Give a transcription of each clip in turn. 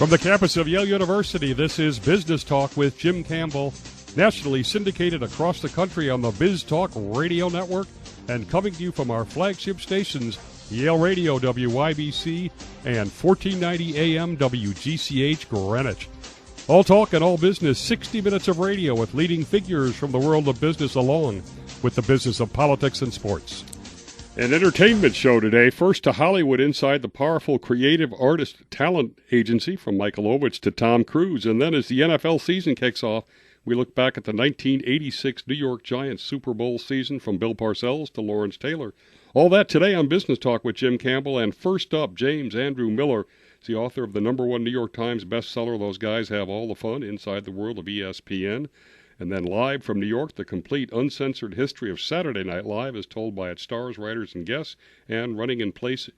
From the campus of Yale University, this is Business Talk with Jim Campbell, nationally syndicated across the country on the Biz Talk Radio Network and coming to you from our flagship stations, Yale Radio WYBC and 1490 AM WGCH Greenwich. All talk and all business, 60 minutes of radio with leading figures from the world of business along with the business of politics and sports. An entertainment show today, first to Hollywood inside the powerful creative artist talent agency from Michael Ovitz to Tom Cruise. And then as the NFL season kicks off, we look back at the 1986 New York Giants Super Bowl season from Bill Parcells to Lawrence Taylor. All that today on Business Talk with Jim Campbell. And first up, James Andrew Miller is the author of the #1 New York Times bestseller, Those Guys Have All the Fun Inside the World of ESPN. And then live from New York, the complete uncensored history of Saturday Night Live is told by its stars, writers, and guests, and running in place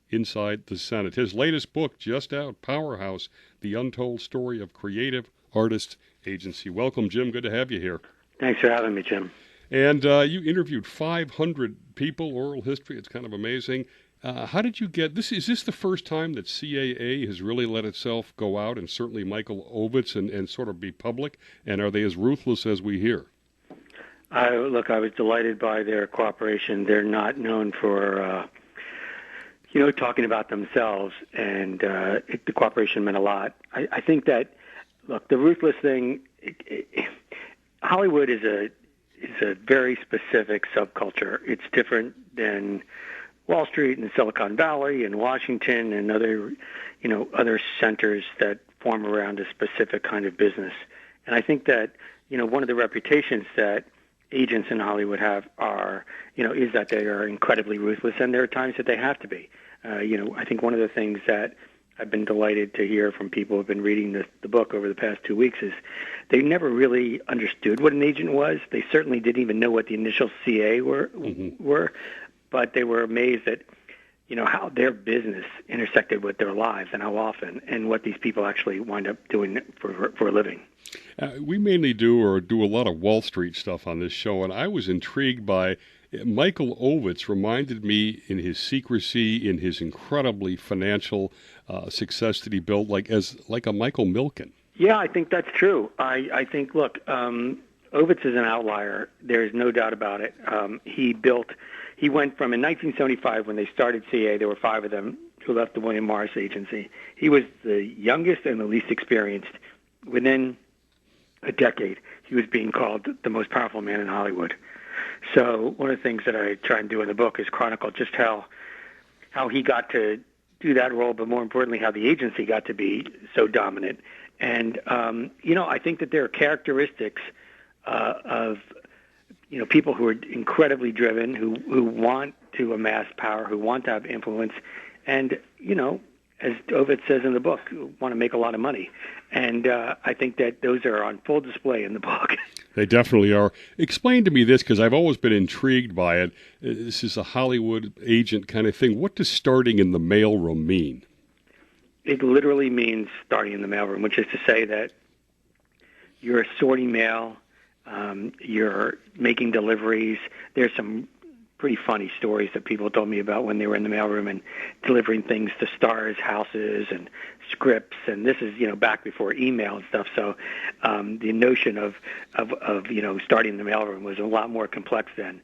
inside the Senate. His latest book, just out, Powerhouse, The Untold Story of Creative Artists Agency. Welcome, Jim. Good to have you here. Thanks for having me, Jim. And you interviewed 500 people, oral history. It's kind of amazing. How did you get this? Is this the first time that CAA has really let itself go out, and certainly Michael Ovitz, and sort of be public? And are they as ruthless as we hear? I was delighted by their cooperation. They're not known for, talking about themselves, and the cooperation meant a lot. I think that, the ruthless thing, Hollywood is a very specific subculture. It's different than Wall Street and Silicon Valley and Washington and other centers that form around a specific kind of business. And I think that, one of the reputations that agents in Hollywood have is that they are incredibly ruthless, and there are times that they have to be. I think one of the things that I've been delighted to hear from people who have been reading the book over the past 2 weeks is they never really understood what an agent was. They certainly didn't even know what the initial CA were. But they were amazed at, how their business intersected with their lives and how often, and what these people actually wind up doing for a living. We mainly do a lot of Wall Street stuff on this show, and I was intrigued by Michael Ovitz. Reminded me in his secrecy, in his incredibly financial success that he built, like a Michael Milken. Yeah, I think that's true. I think, Ovitz is an outlier. There's no doubt about it. He went from, in 1975, when they started CA, there were 5 of them who left the William Morris agency. He was the youngest and the least experienced. Within a decade, he was being called the most powerful man in Hollywood. So one of the things that I try and do in the book is chronicle just how he got to do that role, but more importantly, how the agency got to be so dominant. And, I think that there are characteristics of people who are incredibly driven, who want to amass power, who want to have influence, and, as Ovitz says in the book, want to make a lot of money. And I think that those are on full display in the book. They definitely are. Explain to me this, because I've always been intrigued by it. This is a Hollywood agent kind of thing. What does starting in the mailroom mean? It literally means starting in the mailroom, which is to say that you're sorting mail, you're making deliveries. There's some pretty funny stories that people told me about when they were in the mailroom and delivering things to stars' houses and scripts. And this is, back before email and stuff. So the notion of starting in the mailroom was a lot more complex then.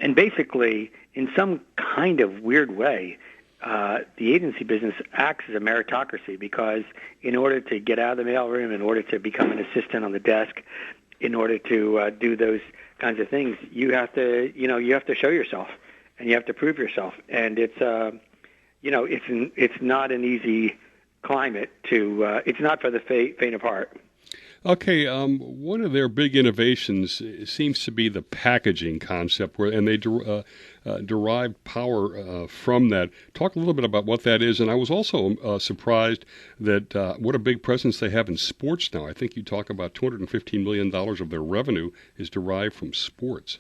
And basically, in some kind of weird way, the agency business acts as a meritocracy, because in order to get out of the mailroom, in order to become an assistant on the desk, in order to do those kinds of things, you have to show yourself, and you have to prove yourself. And it's not an easy climate it's not for the faint of heart. Okay, one of their big innovations seems to be the packaging concept, and they derived power from that. Talk a little bit about what that is, and I was also surprised that what a big presence they have in sports now. I think you talk about $215 million of their revenue is derived from sports.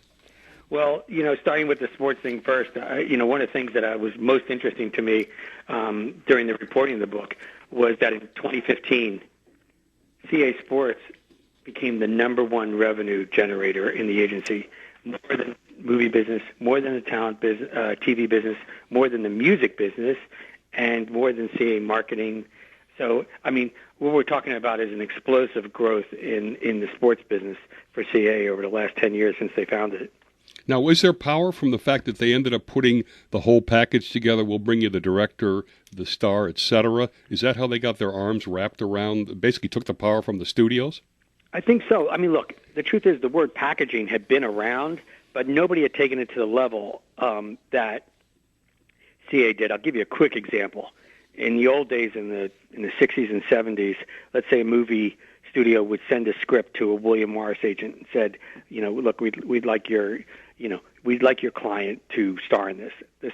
Well, starting with the sports thing first, one of the things that was most interesting to me during the reporting of the book was that in 2015, CA Sports became the #1 revenue generator in the agency, more than movie business, more than the talent business, TV business, more than the music business, and more than CA marketing, So, I mean, what we're talking about is an explosive growth in the sports business for CAA over the last 10 years since they founded it. Now, is there power from the fact that they ended up putting the whole package together? We'll bring you the director, the star, etc. Is that how they got their arms wrapped around, basically took the power from the studios? I think so. I mean, look, the truth is the word packaging had been around, but nobody had taken it to the level that CAA did. I'll give you a quick example. In the old days, in the 60s and 70s, let's say a movie studio would send a script to a William Morris agent and said, look, we'd like your client to star in this. The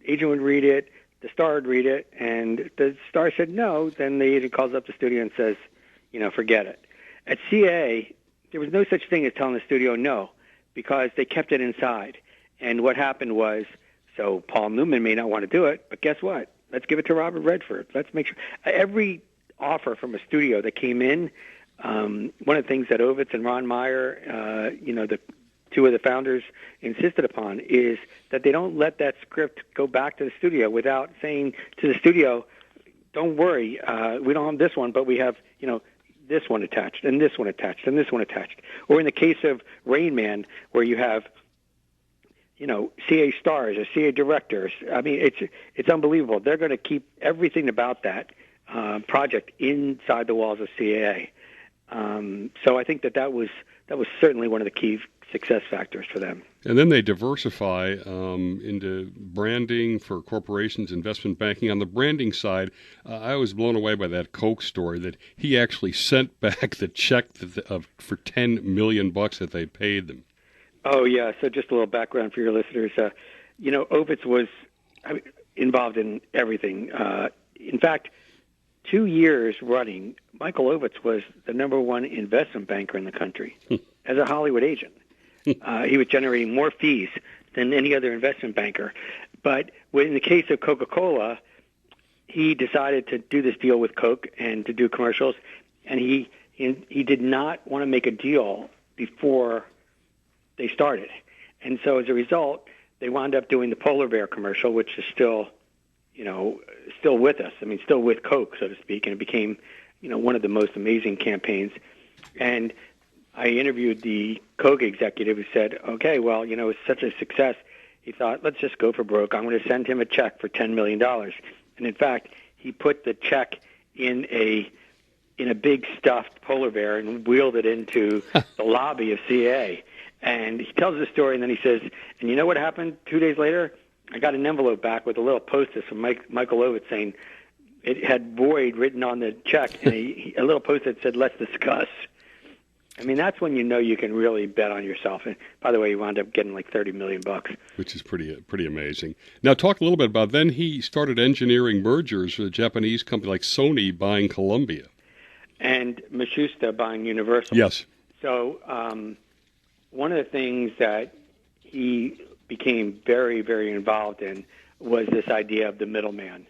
agent would read it, the star would read it, and if the star said no, then the agent calls up the studio and says, forget it. At CAA, there was no such thing as telling the studio no, because they kept it inside. And what happened was, so Paul Newman may not want to do it, but guess what? Let's give it to Robert Redford. Let's make sure. Every offer from a studio that came in, one of the things that Ovitz and Ron Meyer, the two of the founders, insisted upon is that they don't let that script go back to the studio without saying to the studio, don't worry, we don't have this one, but we have, this one attached, and this one attached, and this one attached. Or in the case of Rain Man, where you have CA stars or CA directors. I mean, it's unbelievable. They're going to keep everything about that project inside the walls of CAA. So I think that was certainly one of the key success factors for them. And then they diversify into branding for corporations, investment banking. On the branding side, I was blown away by that Coke story that he actually sent back the check for $10 million that they paid them. Oh, yeah. So just a little background for your listeners. Ovitz was involved in everything. In fact, 2 years running, Michael Ovitz was the number one investment banker in the country as a Hollywood agent. He was generating more fees than any other investment banker. But in the case of Coca-Cola, he decided to do this deal with Coke and to do commercials, and he did not want to make a deal before they started. And so as a result, they wound up doing the polar bear commercial, which is still with us. I mean, still with Coke, so to speak, and it became, one of the most amazing campaigns. And I interviewed the Coke executive who said, okay, well, it's such a success. He thought, let's just go for broke. I'm going to send him a check for $10 million. And in fact, he put the check in a big stuffed polar bear and wheeled it into the lobby of CAA. And he tells the story, and then he says, and you know what happened 2 days later? I got an envelope back with a little post-it from Michael Ovitz saying it had Boyd written on the check, and a little post-it said, let's discuss. I mean, that's when you can really bet on yourself. And by the way, he wound up getting like $30 million. Which is pretty amazing. Now, talk a little bit about, then he started engineering mergers with a Japanese company like Sony buying Columbia. And Matsushita buying Universal. Yes. So, one of the things that he became very, very involved in was this idea of the middleman.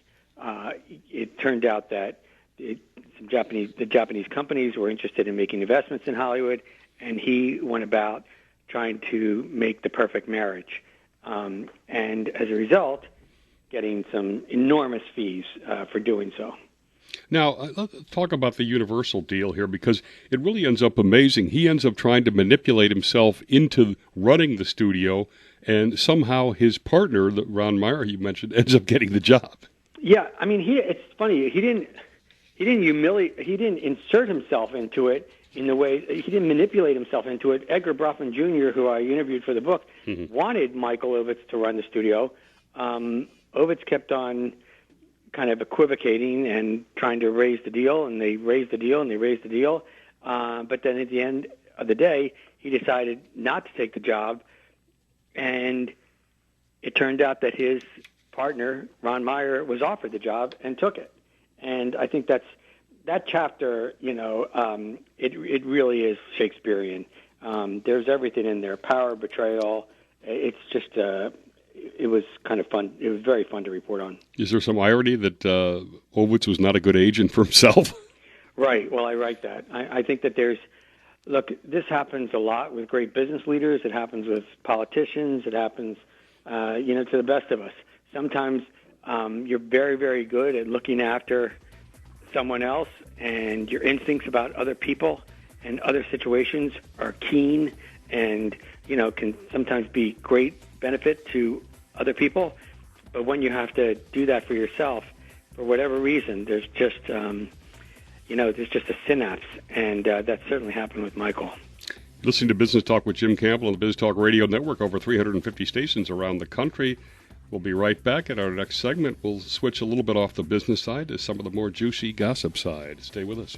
It turned out that the Japanese companies were interested in making investments in Hollywood, and he went about trying to make the perfect marriage. And as a result, getting some enormous fees for doing so. Now, let's talk about the Universal deal here, because it really ends up amazing. He ends up trying to manipulate himself into running the studio, and somehow his partner, Ron Meyer, you mentioned, ends up getting the job. Yeah, I mean, it's funny. He didn't insert himself into it in the way, he didn't manipulate himself into it. Edgar Bronfman Jr., who I interviewed for the book, wanted Michael Ovitz to run the studio. Ovitz kept on kind of equivocating and trying to raise the deal, and they raised the deal, and they raised the deal. But then at the end of the day, he decided not to take the job, and it turned out that his partner, Ron Meyer, was offered the job and took it. And I think that chapter, it really is Shakespearean. There's everything in there, power, betrayal. It's just it was kind of fun. It was very fun to report on. Is there some irony that Ovitz was not a good agent for himself? Right. Well, I write that. I think that look, this happens a lot with great business leaders. It happens with politicians. It happens, to the best of us. Sometimes you're very, very good at looking after someone else, and your instincts about other people and other situations are keen and, can sometimes be great benefit to other people. But when you have to do that for yourself, for whatever reason, there's just, there's just a synapse, and that certainly happened with Michael. Listening to Business Talk with Jim Campbell on the Biz Talk Radio Network, over 350 stations around the country. We'll be right back. At our next segment, we'll switch a little bit off the business side to some of the more juicy gossip side. Stay with us.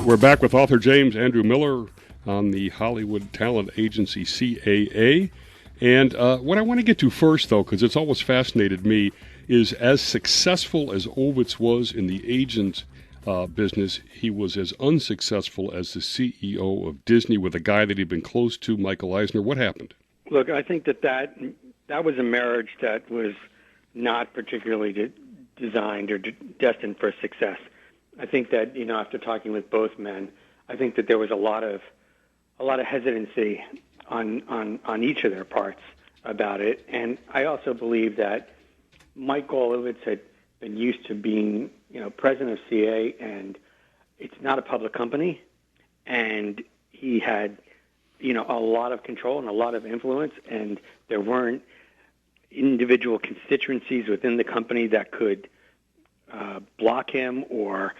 We're back with author James Andrew Miller on the Hollywood talent agency CAA. And what I want to get to first, though, because it's always fascinated me, is as successful as Ovitz was in the agent business, he was as unsuccessful as the CEO of Disney with a guy that he'd been close to, Michael Eisner. What happened? Look, I think that was a marriage that was not particularly designed or destined for success. I think that, after talking with both men, I think that there was a lot of hesitancy on each of their parts about it. And I also believe that Michael Ovitz had been used to being, president of CAA, and it's not a public company, and he had, a lot of control and a lot of influence, and there weren't individual constituencies within the company that could block him or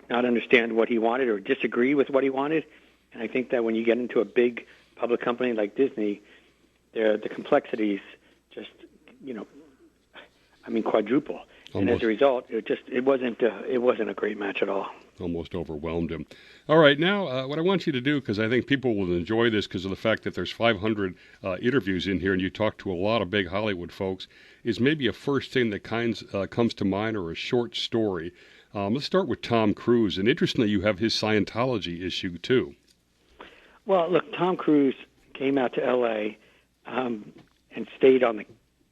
not understand what he wanted or disagree with what he wanted. And I think that when you get into a big public company like Disney, the complexities just, quadruple. Almost. And as a result, it wasn't a great match at all. Almost overwhelmed him. All right, now what I want you to do, because I think people will enjoy this because of the fact that there's 500 interviews in here and you talk to a lot of big Hollywood folks, is maybe a first thing that comes to mind or a short story. Let's start with Tom Cruise. And interestingly, you have his Scientology issue, too. Well, look, Tom Cruise came out to L.A. And stayed on the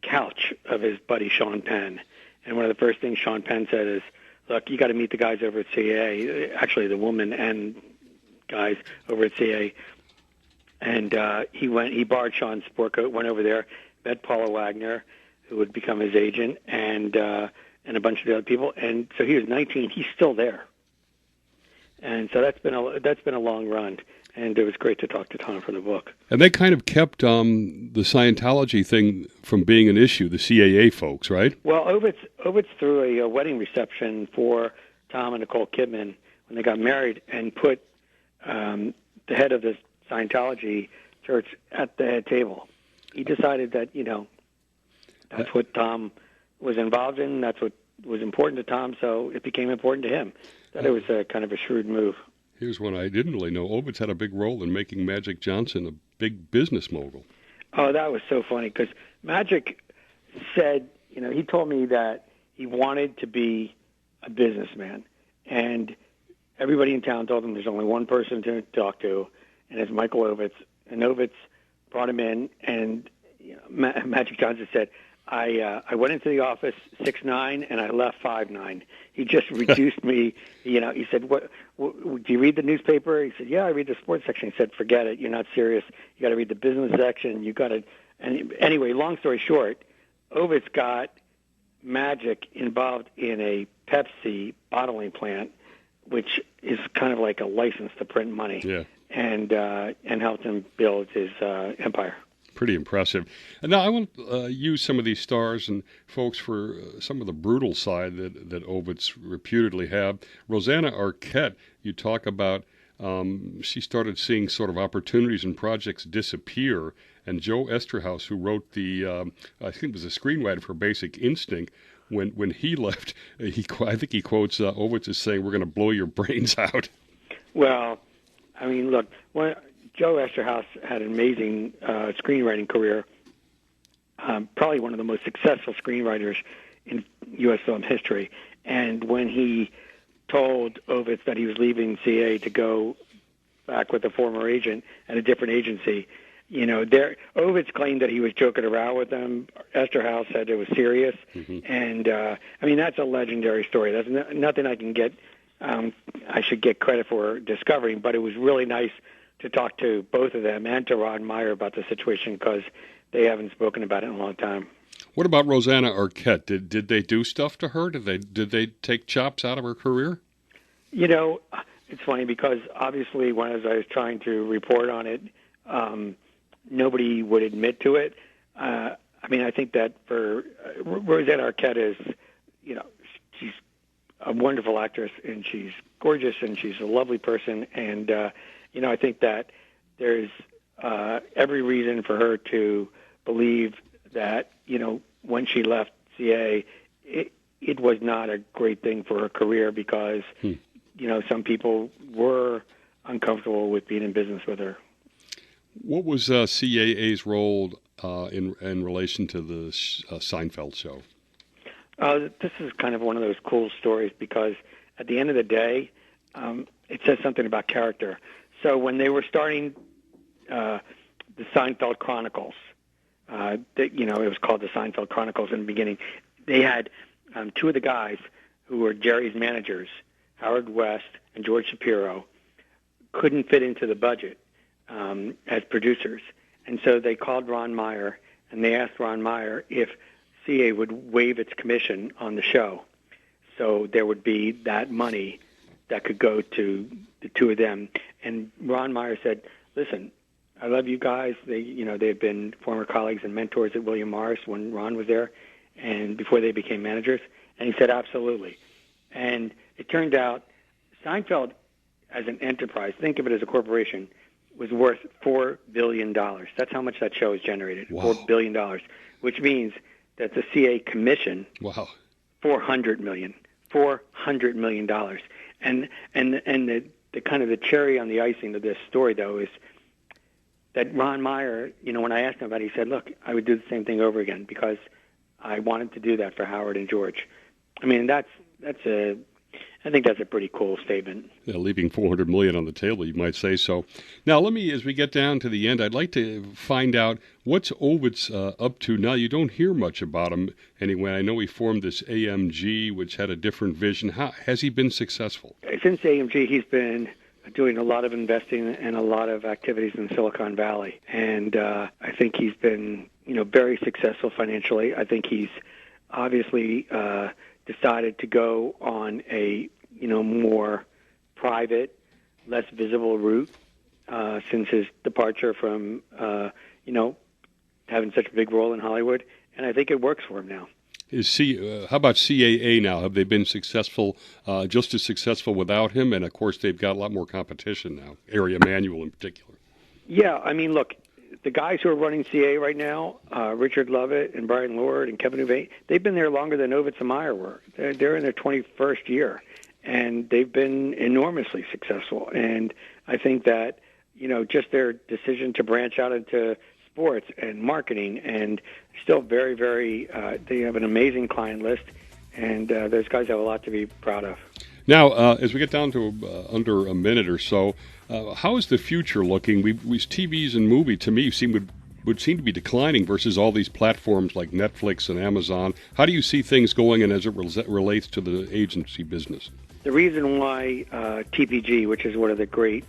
couch of his buddy Sean Penn. And one of the first things Sean Penn said is, look, you got to meet the guys over at CAA, actually the woman and guys over at CAA. And he borrowed Sean's sport coat, went over there, met Paula Wagner, who would become his agent, and a bunch of the other people. And so he was 19. He's still there. And so that's been a long run. And it was great to talk to Tom for the book. And they kind of kept the Scientology thing from being an issue, the CAA folks, right? Well, Ovitz threw a wedding reception for Tom and Nicole Kidman when they got married and put the head of the Scientology church at the head table. He decided that, that's what Tom was involved in. That's what was important to Tom, so it became important to him. That it was a kind of a shrewd move. Here's one I didn't really know. Ovitz had a big role in making Magic Johnson a big business mogul. Oh, that was so funny because Magic said, he told me that he wanted to be a businessman. And everybody in town told him there's only one person to talk to, and it's Michael Ovitz. And Ovitz brought him in, and Magic Johnson said, I went into the office 6'9", and I left 5'9". He just reduced me. He said, "What? Do you read the newspaper?" He said, "Yeah, I read the sports section." He said, "Forget it. You're not serious. You got to read the business section. You got to." And anyway, long story short, Ovitz got Magic involved in a Pepsi bottling plant, which is kind of like a license to print money. Yeah. And helped him build his empire. Pretty impressive. And now I want to use some of these stars and folks for some of the brutal side that Ovitz reputedly have. Rosanna Arquette, you talk about, she started seeing sort of opportunities and projects disappear. And Joe Esterhaus, who wrote I think it was a screenwriter for Basic Instinct, when he left, I think he quotes Ovitz as saying, "We're going to blow your brains out." Well, I mean, look, Joe Esterhaus had an amazing screenwriting career, probably one of the most successful screenwriters in U.S. film history. And when he told Ovitz that he was leaving CAA to go back with a former agent at a different agency, Ovitz claimed that he was joking around with them. Esther Howe said it was serious. And, that's a legendary story. That's nothing I can get, I should get credit for discovering, but it was really nice to talk to both of them and to Ron Meyer about the situation because they haven't spoken about it in a long time. What about Rosanna Arquette? Did they do stuff to her? Did they take chops out of her career? It's funny because obviously when I was trying to report on it, nobody would admit to it. I think that for Rosanna Arquette is, she's a wonderful actress and she's gorgeous and she's a lovely person. And, I think that there's every reason for her to believe that, when she left CAA, it was not a great thing for her career because, some people were uncomfortable with being in business with her. What was CAA's role in relation to the Seinfeld show? This is kind of one of those cool stories because at the end of the day, it says something about character. So when they were starting the Seinfeld Chronicles, it was called the Seinfeld Chronicles in the beginning, they had two of the guys who were Jerry's managers, Howard West and George Shapiro, couldn't fit into the budget as producers. And so they called Ron Meyer, and they asked Ron Meyer if CAA would waive its commission on the show. So there would be that money that could go to the two of them. And Ron Meyer said, listen, I love you guys. They had been former colleagues and mentors at William Morris when Ron was there and before they became managers. And he said, absolutely. And it turned out Seinfeld as an enterprise, think of it as a corporation, was worth $4 billion. That's how much that show has generated, wow. $4 billion, which means that the CAA commission, wow, $400 million. And the kind of the cherry on the icing of this story, though, is that Ron Meyer, when I asked him about it, he said, look, I would do the same thing over again because I wanted to do that for Howard and George. I think that's a pretty cool statement. Yeah, leaving $400 million on the table, you might say so. Now, as we get down to the end, I'd like to find out what's Ovitz up to now. You don't hear much about him anyway. I know he formed this AMG, which had a different vision. How has he been successful? Since AMG, he's been doing a lot of investing and a lot of activities in Silicon Valley. And I think he's been, very successful financially. I think he's obviously decided to go on a more private, less visible route since his departure from having such a big role in Hollywood, and I think it works for him now. How about CAA now? Have they been successful, just as successful without him? And of course, they've got a lot more competition now. Ari Emanuel in particular. Yeah, look. The guys who are running CAA right now, Richard Lovett and Brian Lord and Kevin Uve, they've been there longer than Ovitz and Meyer were. They're in their 21st year, and they've been enormously successful. And I think that, just their decision to branch out into sports and marketing and still very, very, they have an amazing client list, and those guys have a lot to be proud of. Now, as we get down to under a minute or so, how is the future looking? We TVs and movie, to me, would seem to be declining versus all these platforms like Netflix and Amazon. How do you see things going and as it relates to the agency business? The reason why TPG, which is one of the great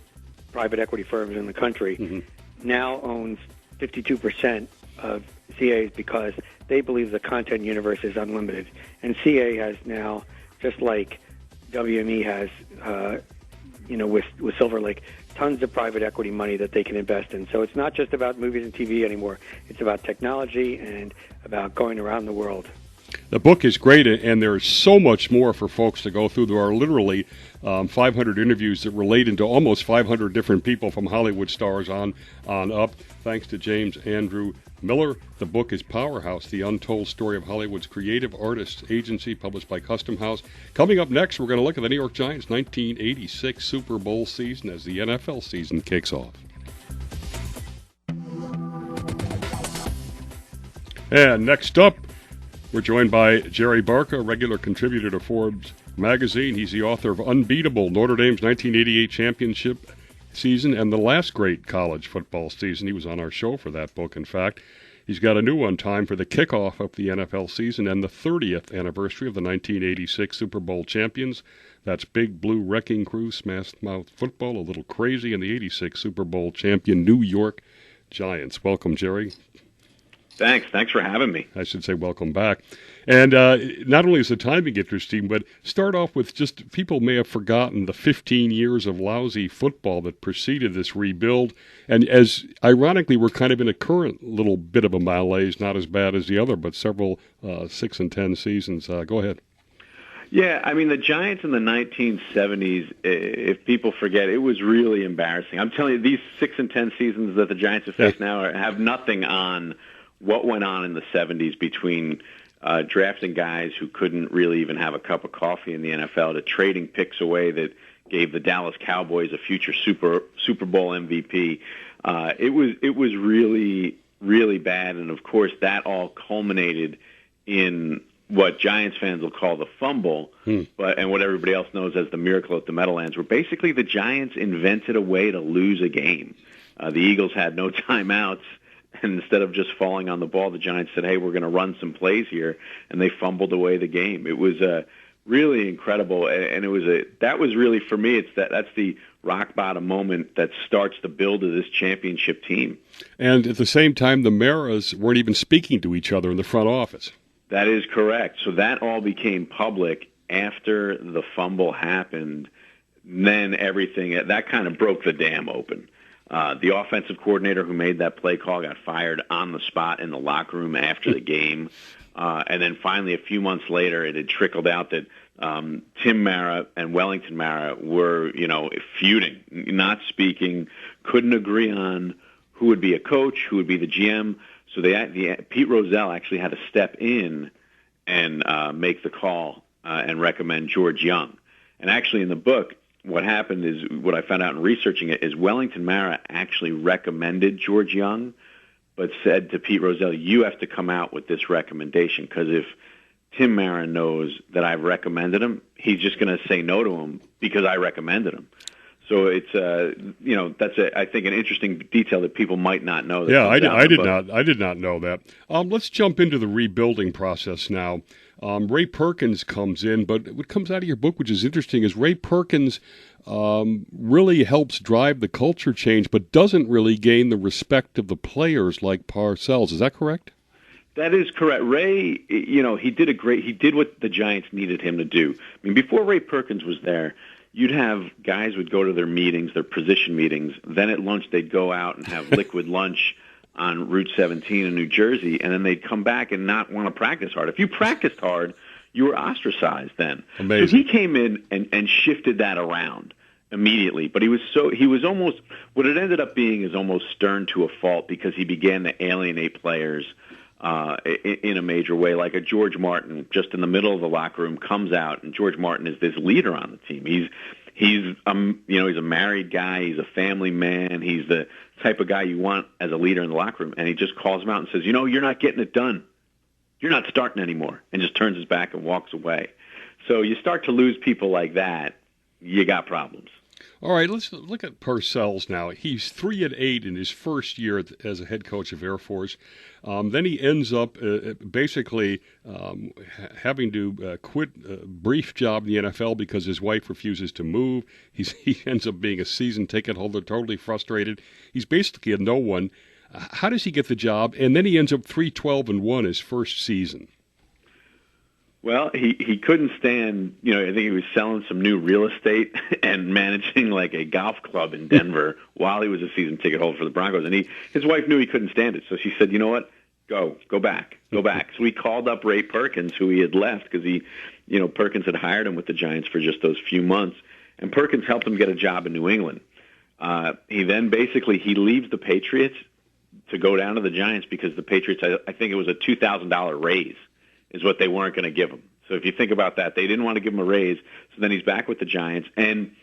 private equity firms in the country, now owns 52% of CAA is because they believe the content universe is unlimited. And CAA has now, just like WME has, with Silver Lake, tons of private equity money that they can invest in. So it's not just about movies and TV anymore. It's about technology and about going around the world. The book is great, and there's so much more for folks to go through. There are literally 500 interviews that relate into almost 500 different people from Hollywood stars on up. Thanks to James Andrew Miller. The book is Powerhouse, The Untold Story of Hollywood's Creative Artists Agency, published by Custom House. Coming up next, we're going to look at the New York Giants' 1986 Super Bowl season as the NFL season kicks off. And next up, we're joined by Jerry Barca, a regular contributor to Forbes magazine. He's the author of Unbeatable, Notre Dame's 1988 championship season and the last great college football season. He was on our show for that book, in fact. He's got a new one timed for the kickoff of the NFL season and the 30th anniversary of the 1986 Super Bowl champions. That's Big Blue Wrecking Crew, Smash Mouth Football, a little crazy, and the 86 Super Bowl champion New York Giants. Welcome, Jerry. Thanks for having me. I should say welcome back. And not only is the timing interesting, but start off with just people may have forgotten the 15 years of lousy football that preceded this rebuild. And as ironically, we're kind of in a current little bit of a malaise, not as bad as the other, but several 6-10 seasons. Go ahead. Yeah, I mean, the Giants in the 1970s, if people forget, it was really embarrassing. I'm telling you, these 6-10 seasons that the Giants have faced now have nothing on what went on in the 70s between drafting guys who couldn't really even have a cup of coffee in the NFL to trading picks away that gave the Dallas Cowboys a future Super Bowl MVP. It was really, really bad, and of course that all culminated in what Giants fans will call the fumble, and what everybody else knows as the miracle at the Meadowlands, where basically the Giants invented a way to lose a game. The Eagles had no timeouts. And instead of just falling on the ball, the Giants said, hey, we're going to run some plays here, and they fumbled away the game. It was really incredible, and that was really, for me, that's the rock-bottom moment that starts the build of this championship team. And at the same time, the Maras weren't even speaking to each other in the front office. That is correct. So that all became public after the fumble happened. Then everything, that kind of broke the dam open. The offensive coordinator who made that play call got fired on the spot in the locker room after the game. And then finally, a few months later, it had trickled out that Tim Mara and Wellington Mara were, feuding, not speaking, couldn't agree on who would be a coach, who would be the GM. So Pete Rozelle actually had to step in and make the call and recommend George Young. And actually in the book, what happened is, what I found out in researching it, is Wellington Mara actually recommended George Young, but said to Pete Rozelle, you have to come out with this recommendation, because if Tim Mara knows that I've recommended him, he's just going to say no to him because I recommended him. So it's that's I think an interesting detail that people might not know. I did not know that. Let's jump into the rebuilding process now. Ray Perkins comes in, but what comes out of your book, which is interesting, is Ray Perkins really helps drive the culture change, but doesn't really gain the respect of the players like Parcells. Is that correct? That is correct. Ray, he did what the Giants needed him to do. I mean, before Ray Perkins was there, you'd have guys would go to their meetings, their position meetings. Then at lunch, they'd go out and have liquid lunch on Route 17 in New Jersey, and then they'd come back and not want to practice hard. If you practiced hard, you were ostracized then. Amazing. So he came in and shifted that around immediately. But he was almost, what it ended up being is almost stern to a fault, because he began to alienate players in a major way, like a George Martin, just in the middle of the locker room, comes out, and George Martin is this leader on the team. He's a married guy. He's a family man. He's the type of guy you want as a leader in the locker room. And he just calls him out and says, you're not getting it done. You're not starting anymore, and just turns his back and walks away. So you start to lose people like that, you got problems. All right, let's look at Parcells now. He's 3-8 in his first year as a head coach of Air Force. Then he ends up basically having to quit a brief job in the NFL because his wife refuses to move. He ends up being a season ticket holder, totally frustrated. He's basically a no one. How does he get the job? And then he ends up 3-12-1 his first season. Well, he couldn't stand, I think he was selling some new real estate and managing like a golf club in Denver while he was a season ticket holder for the Broncos. And his wife knew he couldn't stand it. So she said, you know what, go back. So he called up Ray Perkins, who he had left because Perkins had hired him with the Giants for just those few months. And Perkins helped him get a job in New England. He then he leaves the Patriots to go down to the Giants because the Patriots, I think it was a $2,000 raise, is what they weren't going to give him. So if you think about that, they didn't want to give him a raise. So then he's back with the Giants. And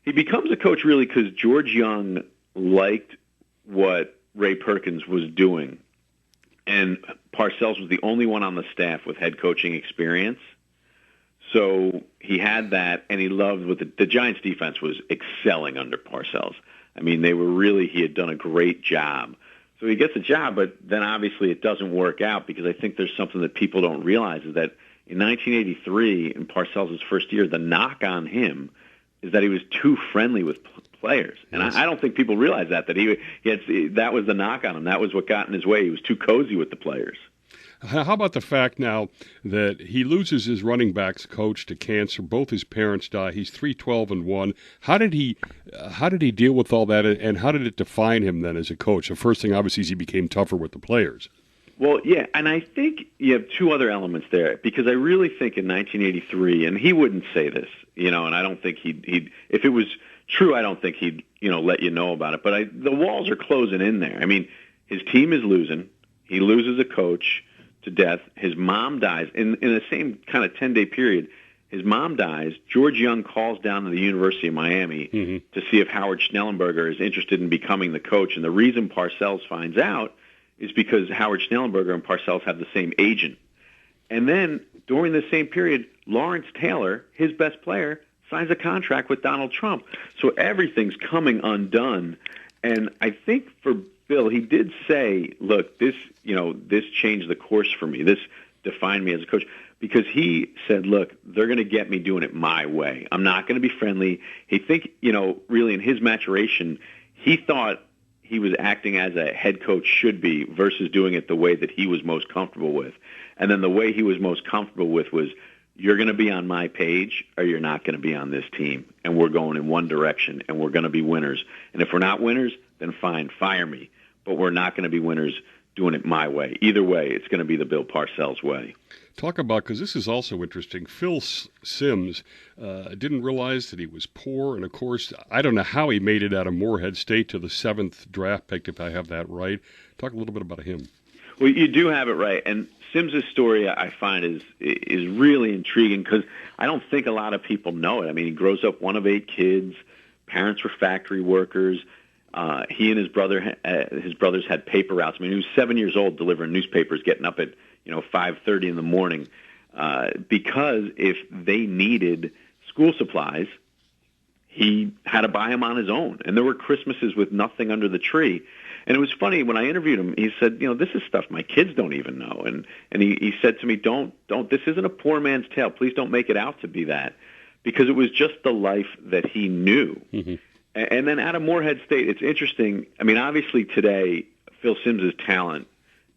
he becomes a coach really because George Young liked what Ray Perkins was doing. And Parcells was the only one on the staff with head coaching experience. So he had that, and he loved what the Giants' defense was excelling under Parcells. I mean, he had done a great job. So he gets a job, but then obviously it doesn't work out, because I think there's something that people don't realize, is that in 1983, in Parcells' first year, the knock on him is that he was too friendly with players. And I don't think people realize that that was the knock on him. That was what got in his way. He was too cozy with the players. How about the fact now that he loses his running backs coach to cancer? Both his parents die. He's 3-12-1. How did he deal with all that, and how did it define him then as a coach? The first thing, obviously, is he became tougher with the players. Well, yeah, and I think you have two other elements there, because I really think in 1983, and he wouldn't say this, and I don't think he'd if it was true, I don't think he'd, let you know about it. But the walls are closing in there. I mean, his team is losing. He loses a coach to death. His mom dies. In the same kind of 10-day period, his mom dies. George Young calls down to the University of Miami to see if Howard Schnellenberger is interested in becoming the coach. And the reason Parcells finds out is because Howard Schnellenberger and Parcells have the same agent. And then during the same period, Lawrence Taylor, his best player, signs a contract with Donald Trump. So everything's coming undone. And I think for Bill, he did say, look, this changed the course for me. This defined me as a coach, because he said, look, they're going to get me doing it my way. I'm not going to be friendly. He think, really in his maturation, he thought he was acting as a head coach should be versus doing it the way that he was most comfortable with. And then the way he was most comfortable with was, you're going to be on my page or you're not going to be on this team. And we're going in one direction, and we're going to be winners. And if we're not winners, then fine, fire me. But we're not going to be winners doing it my way. Either way, it's going to be the Bill Parcells way. Talk about, because this is also interesting, Phil Simms didn't realize that he was poor, and of course, I don't know how he made it out of Morehead State to the 7th draft pick, if I have that right. Talk a little bit about him. Well, you do have it right, and Simms' story, I find, is really intriguing, because I don't think a lot of people know it. I mean, he grows up one of 8 kids. Parents were factory workers. He and his brothers had paper routes. I mean, he was 7 years old delivering newspapers, getting up at 5:30 in the morning, because if they needed school supplies, he had to buy them on his own. And there were Christmases with nothing under the tree. And it was funny, when I interviewed him, he said, this is stuff my kids don't even know. And he said to me, don't, this isn't a poor man's tale. Please don't make it out to be that, because it was just the life that he knew. Mm-hmm. And then out of Morehead State, it's interesting. I mean, obviously today, Phil Simms' talent,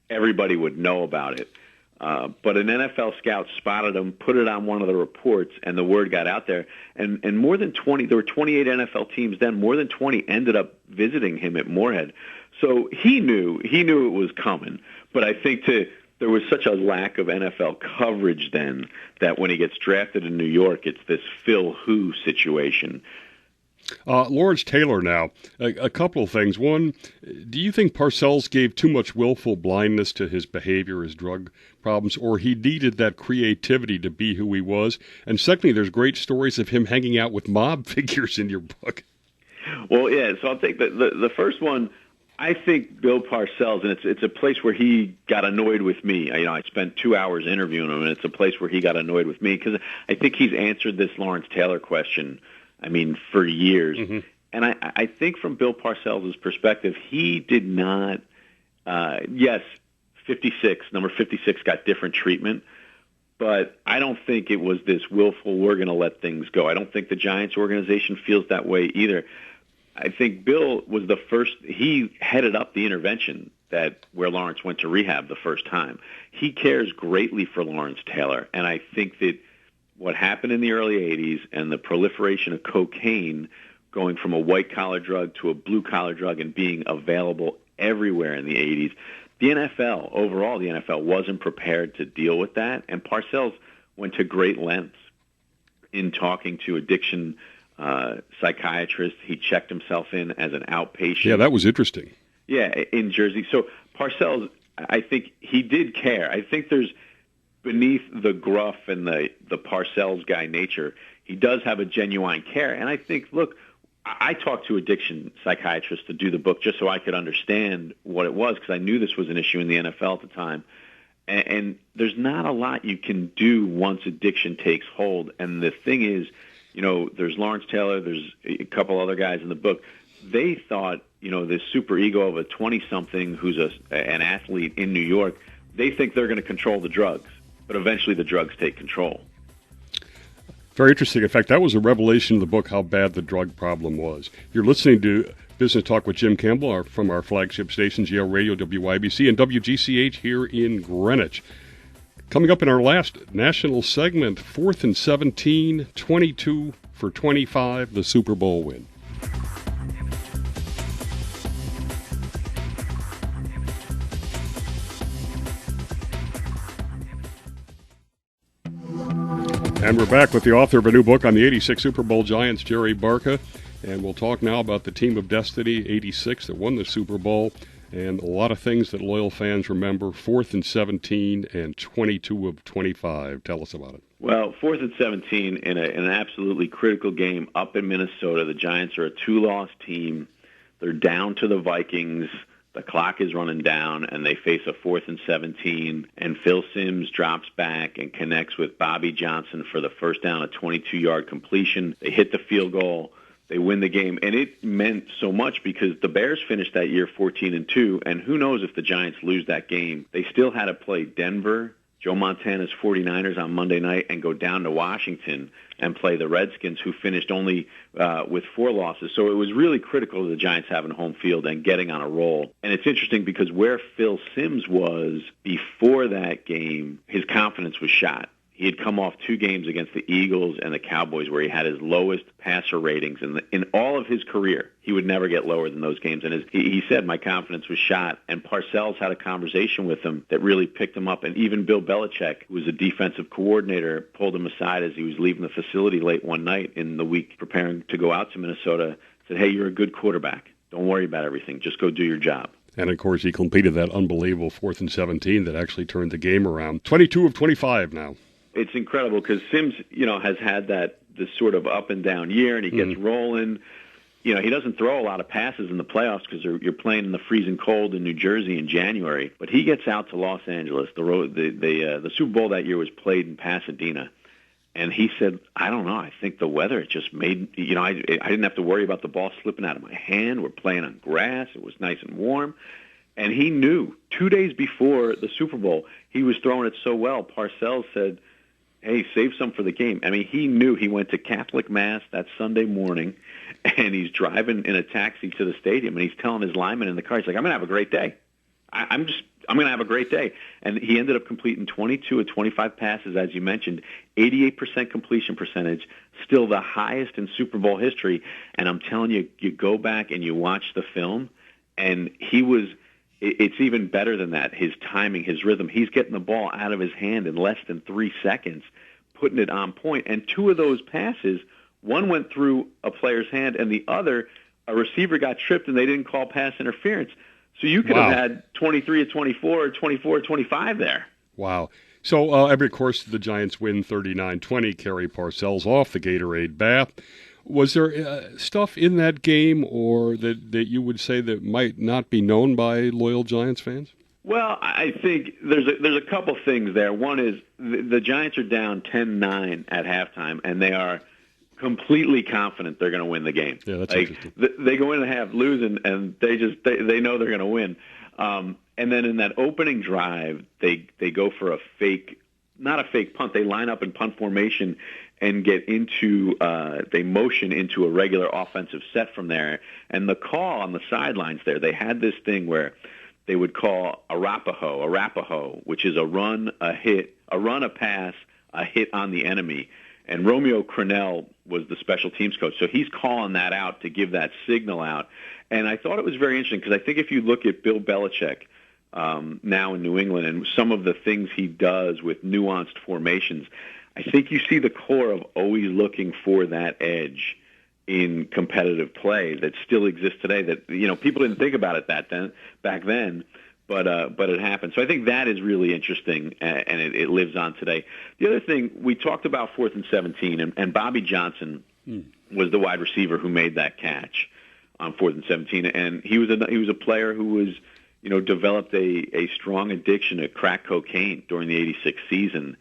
everybody would know about it. But an NFL scout spotted him, put it on one of the reports, and the word got out there. And more than 20, there were 28 NFL teams then, more than 20 ended up visiting him at Morehead. So he knew it was coming. But I think there was such a lack of NFL coverage then that when he gets drafted in New York, it's this Phil Who situation. Lawrence Taylor now, a couple of things. One, do you think Parcells gave too much willful blindness to his behavior, his drug problems, or he needed that creativity to be who he was? And secondly, there's great stories of him hanging out with mob figures in your book. Well, yeah, so I'll take the first one. I think Bill Parcells, and it's a place where he got annoyed with me. I spent 2 hours interviewing him, and it's a place where he got annoyed with me, because I think he's answered this Lawrence Taylor question, for years. Mm-hmm. And I think from Bill Parcells' perspective, he did not, yes, number 56 got different treatment, but I don't think it was this willful, we're going to let things go. I don't think the Giants organization feels that way either. I think Bill was the first, he headed up the intervention where Lawrence went to rehab the first time. He cares greatly for Lawrence Taylor, and I think that what happened in the early 80s and the proliferation of cocaine going from a white-collar drug to a blue-collar drug and being available everywhere in the 80s, the NFL wasn't prepared to deal with that, and Parcells went to great lengths in talking to addiction psychiatrists. He checked himself in as an outpatient. Yeah, that was interesting. Yeah, in Jersey. So Parcells, I think he did care. I think there's, beneath the gruff and the Parcells guy nature, he does have a genuine care. And I think, look, I talked to addiction psychiatrists to do the book just so I could understand what it was, because I knew this was an issue in the NFL at the time. And there's not a lot you can do once addiction takes hold. And the thing is, there's Lawrence Taylor, there's a couple other guys in the book. they thought, this super ego of a 20-something who's an athlete in New York, they think they're going to control the drugs, but eventually the drugs take control. Very interesting. In fact, that was a revelation in the book, how bad the drug problem was. You're listening to Business Talk with Jim Campbell from our flagship stations, Yale Radio, WYBC, and WGCH here in Greenwich. Coming up in our last national segment, 4th and 17, 22 for 25, the Super Bowl win. And we're back with the author of a new book on the 86 Super Bowl Giants, Jerry Barca. And we'll talk now about the team of destiny, 86, that won the Super Bowl, and a lot of things that loyal fans remember, 4th and 17 and 22 of 25. Tell us about it. Well, 4th and 17 in an absolutely critical game up in Minnesota. The Giants are a 2-loss team. They're down to the Vikings. The clock is running down, and they face a 4th and 17, and Phil Simms drops back and connects with Bobby Johnson for the first down, a 22-yard completion. They hit the field goal. They win the game, and it meant so much because the Bears finished that year 14-2, and who knows if the Giants lose that game. They still had to play Denver, Joe Montana's 49ers on Monday night, and go down to Washington and play the Redskins, who finished only with 4 losses. So it was really critical to the Giants having home field and getting on a roll. And it's interesting because where Phil Simms was before that game, his confidence was shot. He had come off 2 games against the Eagles and the Cowboys where he had his lowest passer ratings. In all of his career, he would never get lower than those games. And he said, my confidence was shot. And Parcells had a conversation with him that really picked him up. And even Bill Belichick, who was a defensive coordinator, pulled him aside as he was leaving the facility late one night in the week preparing to go out to Minnesota, said, hey, you're a good quarterback. Don't worry about everything. Just go do your job. And, of course, he completed that unbelievable 4th and 17 that actually turned the game around. 22 of 25 now. It's incredible because Simms, has had this sort of up and down year, and he gets rolling. He doesn't throw a lot of passes in the playoffs because you're playing in the freezing cold in New Jersey in January. But he gets out to Los Angeles. The Super Bowl that year was played in Pasadena, and he said, I don't know. I think the weather just made I didn't have to worry about the ball slipping out of my hand. We're playing on grass. It was nice and warm. And he knew 2 days before the Super Bowl, he was throwing it so well. Parcells said, hey, save some for the game. I mean, he knew. He went to Catholic Mass that Sunday morning, and he's driving in a taxi to the stadium, and he's telling his lineman in the car, he's like, I'm going to have a great day. I'm going to have a great day. And he ended up completing 22 of 25 passes, as you mentioned, 88% completion percentage, still the highest in Super Bowl history. And I'm telling you, you go back and you watch the film, and it's even better than that. His timing, his rhythm, he's getting the ball out of his hand in less than 3 seconds, putting it on point. And 2 of those passes, one went through a player's hand, and the other, a receiver got tripped, and they didn't call pass interference. So you could have had 23 of 24 or 24 of 25 there. Wow. So, of course, the Giants win 39-20, carry Parcells off the Gatorade bath. Was there stuff in that game or that you would say that might not be known by loyal Giants fans? Well, I think there's a couple things there. One is the Giants are down 10-9 at halftime, and they are completely confident they're going to win the game. Yeah, that's interesting. They go in and half losing, and they know they're going to win. And then in that opening drive, they go for not a fake punt. They line up in punt formation and get into they motion into a regular offensive set from there. And the call on the sidelines there, they had this thing where they would call Arapaho, which is a run, a hit, a run, a pass, a hit on the enemy. And Romeo Crennel was the special teams coach, so he's calling that out to give that signal out. And I thought it was very interesting because I think if you look at Bill Belichick now in New England and some of the things he does with nuanced formations, I think you see the core of always looking for that edge in competitive play that still exists today. That people didn't think about it back then, but it happened. So I think that is really interesting, and it lives on today. The other thing we talked about 4th and 17, and Bobby Johnson was the wide receiver who made that catch on 4th and 17, and he was a player who was developed a strong addiction to crack cocaine during the '86 season.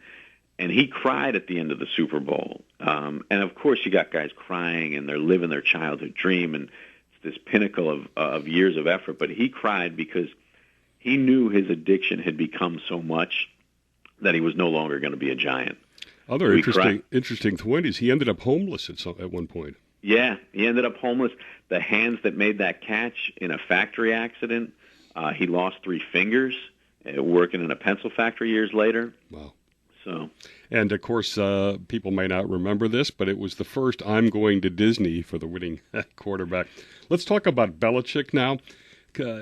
And he cried at the end of the Super Bowl. And, of course, you got guys crying, and they're living their childhood dream, and it's this pinnacle of years of effort. But he cried because he knew his addiction had become so much that he was no longer going to be a Giant. Other interesting point is he ended up homeless at one point. Yeah, he ended up homeless. The hands that made that catch in a factory accident, he lost 3 fingers working in a pencil factory years later. Wow. So, and of course, people may not remember this, but it was the first "I'm going to Disney" for the winning quarterback. Let's talk about Belichick now.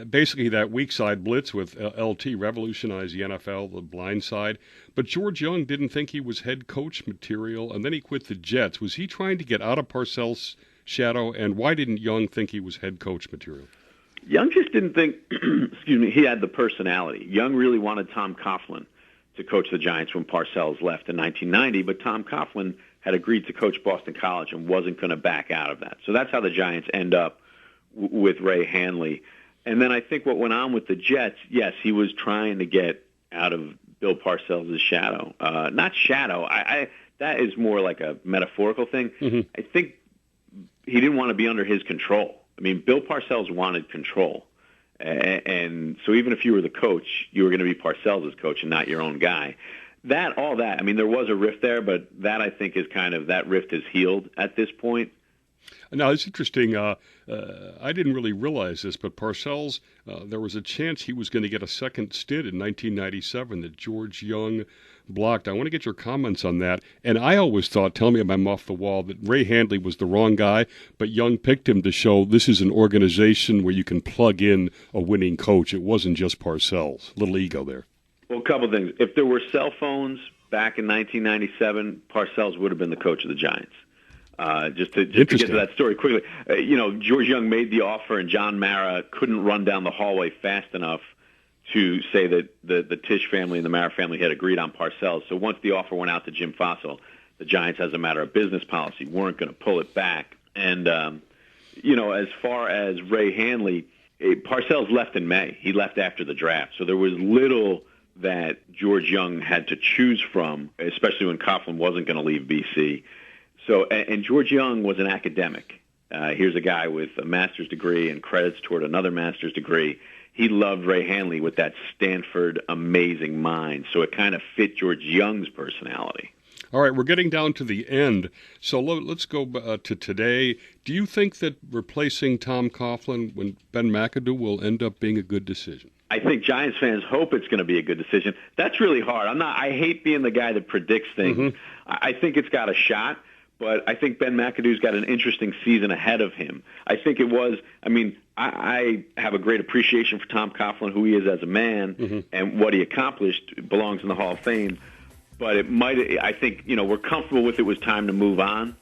Basically, that weak side blitz with LT revolutionized the NFL, the blind side. But George Young didn't think he was head coach material, and then he quit the Jets. Was he trying to get out of Parcells' shadow, and why didn't Young think he was head coach material? Young just didn't think, he had the personality. Young really wanted Tom Coughlin to coach the Giants when Parcells left in 1990, but Tom Coughlin had agreed to coach Boston College and wasn't going to back out of that. So that's how the Giants end up with Ray Handley. And then I think what went on with the Jets, yes, he was trying to get out of Bill Parcells' shadow. Not shadow. That is more like a metaphorical thing. Mm-hmm. I think he didn't want to be under his control. I mean, Bill Parcells wanted control. And so even if you were the coach, you were going to be Parcells' coach and not your own guy. All that, I mean, there was a rift there, but that I think is that rift is healed at this point. Now, it's interesting. I didn't really realize this, but Parcells, there was a chance he was going to get a second stint in 1997 that George Young blocked. I want to get your comments on that. And I always thought, tell me if I'm off the wall, that Ray Handley was the wrong guy, but Young picked him to show this is an organization where you can plug in a winning coach. It wasn't just Parcells. Little ego there. Well, a couple things. If there were cell phones back in 1997, Parcells would have been the coach of the Giants. Just to get to that story quickly, George Young made the offer, and John Mara couldn't run down the hallway fast enough to say that the Tisch family and the Mara family had agreed on Parcells. So once the offer went out to Jim Fossil, the Giants, as a matter of business policy, weren't going to pull it back. And, as far as Ray Handley, Parcells left in May. He left after the draft. So there was little that George Young had to choose from, especially when Coughlin wasn't going to leave BC. So, and George Young was an academic. Here's a guy with a master's degree and credits toward another master's degree. He loved Ray Handley with that Stanford amazing mind. So it kind of fit George Young's personality. All right, we're getting down to the end. So let's go to today. Do you think that replacing Tom Coughlin when Ben McAdoo will end up being a good decision? I think Giants fans hope it's going to be a good decision. That's really hard. I hate being the guy that predicts things. Mm-hmm. I think it's got a shot. But I think Ben McAdoo's got an interesting season ahead of him. I think it was, I have a great appreciation for Tom Coughlin, who he is as a man, mm-hmm. and what he accomplished belongs in the Hall of Fame. But I think, we're comfortable with it was time to move on.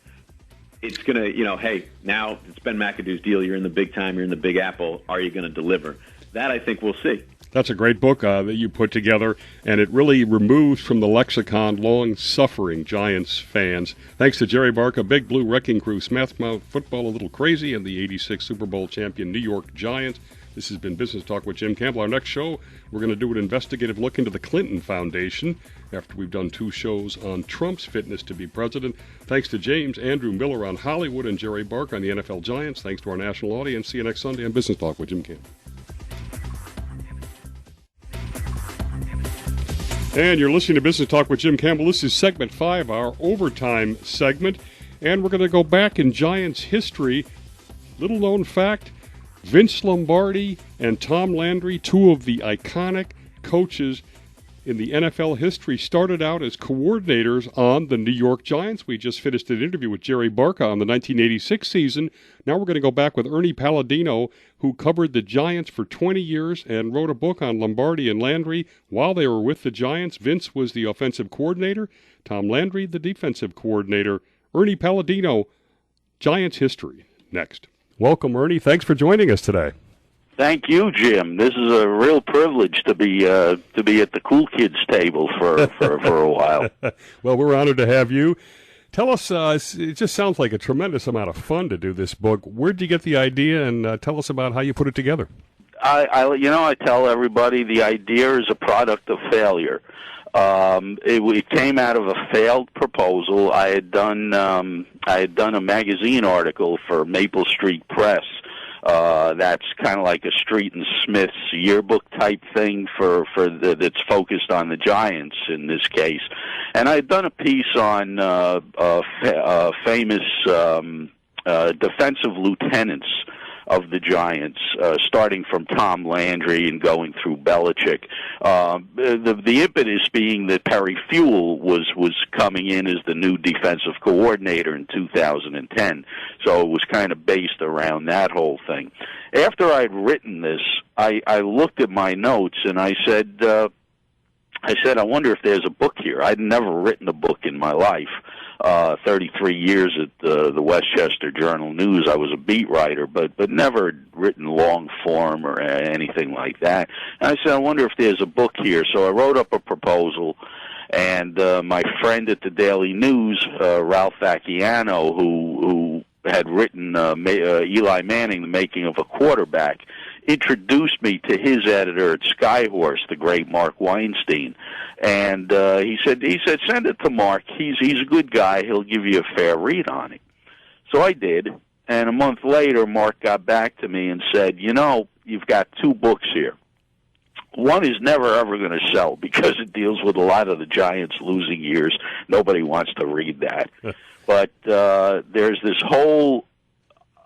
It's going to, hey, now it's Ben McAdoo's deal. You're in the big time. You're in the Big Apple. Are you going to deliver? That I think we'll see. That's a great book that you put together, and it really removes from the lexicon long-suffering Giants fans. Thanks to Jerry Barca, Big Blue Wrecking Crew, Smash Mouth Football a Little Crazy, and the '86 Super Bowl champion New York Giants. This has been Business Talk with Jim Campbell. Our next show, we're going to do an investigative look into the Clinton Foundation after we've done 2 shows on Trump's fitness to be president. Thanks to James Andrew Miller on Hollywood and Jerry Barca on the NFL Giants. Thanks to our national audience. See you next Sunday on Business Talk with Jim Campbell. And you're listening to Business Talk with Jim Campbell. This is segment 5, our overtime segment. And we're going to go back in Giants history. Little known fact, Vince Lombardi and Tom Landry, 2 of the iconic coaches in the NFL history, started out as coordinators on the New York Giants. We just finished an interview with Jerry Barca on the 1986 season. Now we're going to go back with Ernie Palladino, who covered the Giants for 20 years and wrote a book on Lombardi and Landry. While they were with the Giants, Vince was the offensive coordinator, Tom Landry the defensive coordinator. Ernie Palladino, Giants history. Next. Welcome, Ernie. Thanks for joining us today. Thank you, Jim. This is a real privilege to be at the cool kids table for a while. Well, we're honored to have you. Tell us, it just sounds like a tremendous amount of fun to do this book. Where'd you get the idea, and tell us about how you put it together? I tell everybody the idea is a product of failure. It came out of a failed proposal. I had done a magazine article for Maple Street Press That's kind of like a Street and Smith's yearbook type thing that's focused on the Giants in this case. And I'd done a piece on famous defensive lieutenants of the Giants, starting from Tom Landry and going through Belichick. The impetus being that Perry Fewell was coming in as the new defensive coordinator in 2010, so it was kind of based around that whole thing. After I'd written this, I looked at my notes and I said, I wonder if there's a book here. I'd never written a book in my life. 33 years at the Westchester Journal-News. I was a beat writer, but never written long form or anything like that. And I said, I wonder if there's a book here. So I wrote up a proposal, and my friend at the Daily News, Ralph Vacchiano, who had written Eli Manning, The Making of a Quarterback, introduced me to his editor at Skyhorse, the great Mark Weinstein, and he said send it to Mark. He's a good guy. He'll give you a fair read on it. So I did, and a month later, Mark got back to me and said, you've got 2 books here. One is never ever going to sell because it deals with a lot of the Giants' losing years. Nobody wants to read that. But there's this whole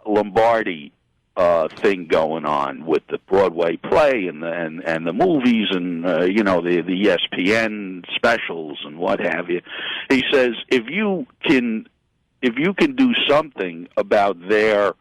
Lombardi thing going on with the Broadway play and the movies and the ESPN specials and what have you. He says if you can do something about their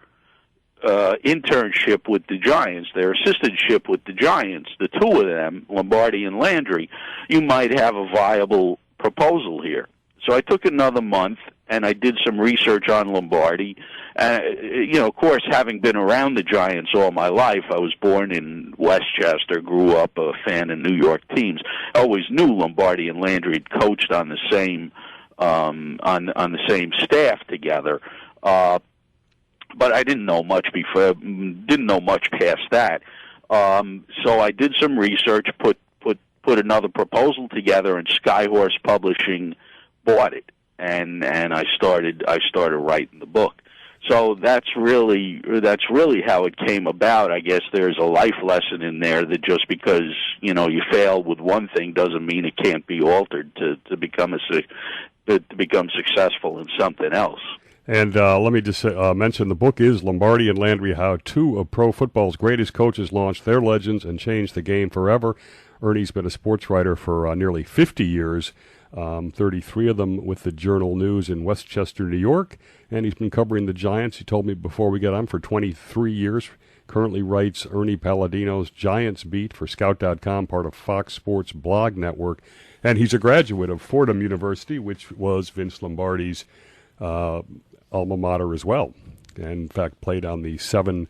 internship with the Giants, their assistantship with the Giants, the 2 of them, Lombardi and Landry, you might have a viable proposal here. So I took another month and I did some research on Lombardi. Of course, having been around the Giants all my life, I was born in Westchester, grew up a fan of New York teams. I always knew Lombardi and Landry had coached on the same on the same staff together, but I didn't know much past that. So I did some research, put another proposal together, and Skyhorse Publishing bought it. And I started writing the book. So that's really how it came about. I guess there's a life lesson in there that just because you fail with one thing doesn't mean it can't be altered to become successful in something else. And let me just mention the book is Lombardi and Landry: How 2 of pro football's greatest coaches launched their legends and changed the game forever. Ernie's been a sports writer for nearly 50 years. 33 of them with the Journal-News in Westchester, New York, and he's been covering the Giants, he told me before we got on, for 23 years. Currently writes Ernie Palladino's Giants Beat for Scout.com, part of Fox Sports blog network, and he's a graduate of Fordham University, which was Vince Lombardi's alma mater as well, and in fact played on the 7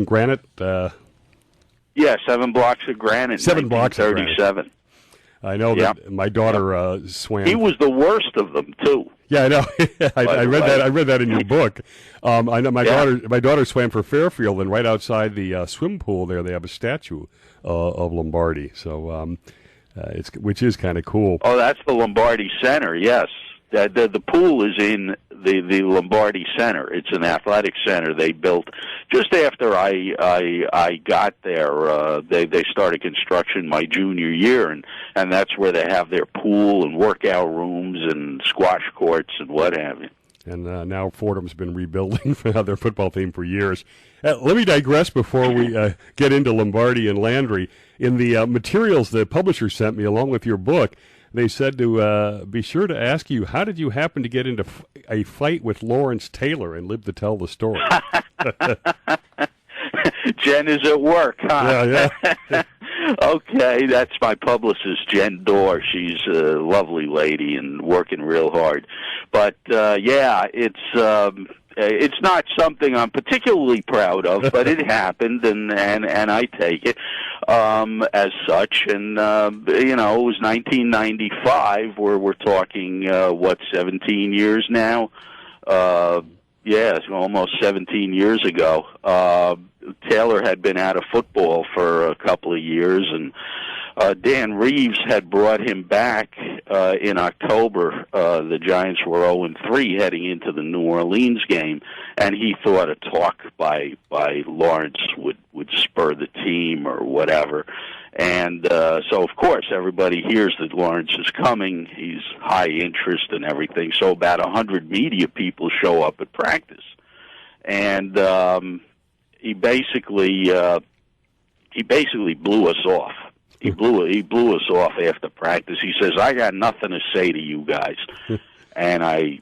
granite? 7 blocks of granite. 7 blocks of granite. 37. I know that my daughter swam. He was the worst of them too. Yeah, I know. I read that. I read that in your book. I know my daughter swam for Fairfield, and right outside the swim pool there, they have a statue of Lombardi. So which is kind of cool. Oh, that's the Lombardi Center. Yes, the pool is in the Lombardi Center. It's an athletic center they built just after I got there. They started construction my junior year, and that's where they have their pool and workout rooms and squash courts and what have you. And now Fordham's been rebuilding their football team for years. Let me digress before we get into Lombardi and Landry. In the materials the publisher sent me along with your book, they said to be sure to ask you, how did you happen to get into a fight with Lawrence Taylor and live to tell the story? Jen is at work, huh? Yeah. Okay, that's my publicist, Jen Dorr. She's a lovely lady and working real hard. But, it's not something I'm particularly proud of, but it happened, and I take it as such. And it was 1995. We're talking 17 years now. It's almost 17 years ago. Taylor had been out of football for a couple of years, and Dan Reeves had brought him back in October. The Giants were 0-3 heading into the New Orleans game, and he thought a talk by Lawrence would spur the team or whatever. And so, of course, everybody hears that Lawrence is coming. He's high interest and everything. So about 100 media people show up at practice. And he basically blew us off. He blew us off after practice. He says, "I got nothing to say to you guys." And I